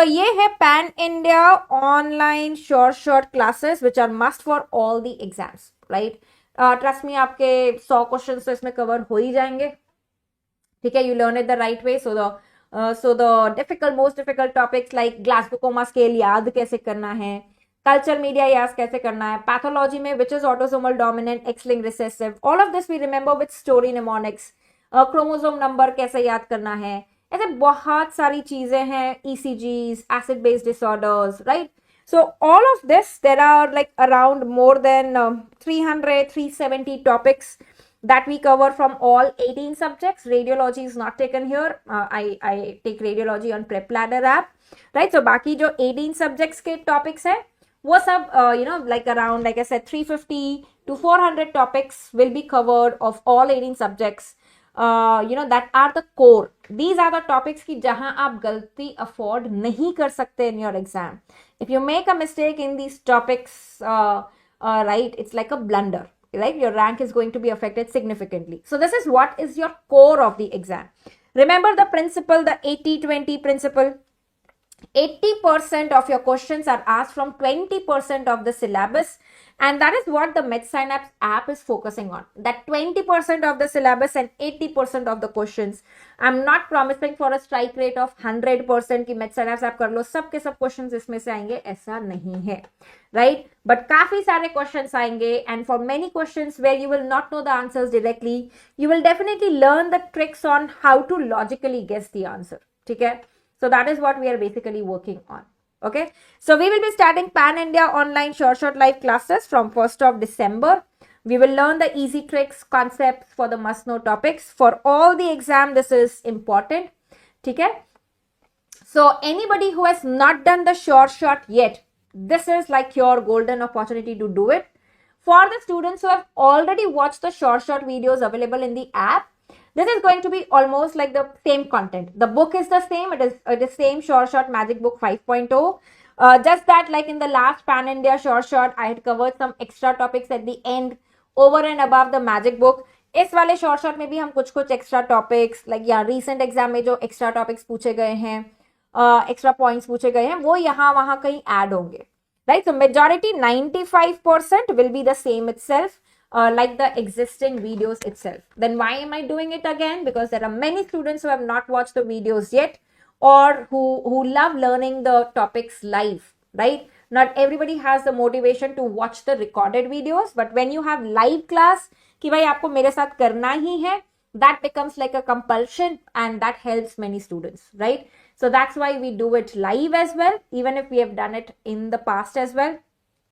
ये है pan India online short classes which are must for all the exams, right? Trust me, आपके 100 question तो इसमें cover हो ही जाएंगे, ठीक है? You learn it the right way. So the most difficult topics like Glasgow coma scale याद कैसे करना है, कल्चर मीडिया याद कैसे करना है, पैथोलॉजी में which is autosomal dominant, X linked recessive, all of this we remember with story mnemonics. Chromosome number कैसे याद करना है, ऐसे बहुत सारी चीजें हैं, ECGs, acid base disorders, right? So all of this, there are like around more than 370 topics that we cover from all 18 subjects. Radiology is not taken here. I take radiology on Prep Ladder app, right? So बाकी जो 18 subjects के topics है वो सब like around, like I said, 350 to 400 topics will be covered of all 18 subjects. That are the core. These are the topics की जहां आप गलती afford नहीं कर सकते in your exam. If you make a mistake in these topics, right, it's like a blunder, right? Your rank is going to be affected significantly. So this is what is your core of the exam. Remember the principle, the 80-20 principle. 80% of your questions are asked from 20% of the syllabus, and that is what the MedSynapse app is focusing on. That 20% of the syllabus and 80% of the questions. I'm not promising for a strike rate of 100% कि MedSynapse app कर लो, सब के सब questions इसमें से आएंगे, ऐसा नहीं है, right? But काफी सारे questions आएंगे, and for many questions where you will not know the answers directly, you will definitely learn the tricks on how to logically guess the answer, ठीक है? So that is what we are basically working on. Okay. So we will be starting Pan India online short live classes from 1st of December. We will learn the easy tricks, concepts for the must know topics. For all the exam, this is important. Okay. So anybody who has not done the short yet, this is like your golden opportunity to do it. For the students who have already watched the short videos available in the app, this is going to be almost like the same content. The book is the same. It is same short Magic Book 5.0. Just that, like in the last Pan India short, I had covered some extra topics at the end, over and above the Magic Book. इस वाले short में भी हम कुछ extra topics, like या recent exam में जो extra topics पूछे गए हैं, एक्स्ट्रा पॉइंट्स पूछे गए हैं, वो यहाँ वहां कहीं ऐड होंगे, right? So majority 95% will be the same itself. Like the existing videos itself. Then why am I doing it again? Because there are many students who have not watched the videos yet, or who love learning the topics live, right? Not everybody has the motivation to watch the recorded videos, but when you have live class कि भाई आपको मेरे साथ करना ही है, that becomes like a compulsion, and that helps many students, right? So that's why we do it live as well, even if we have done it in the past as well.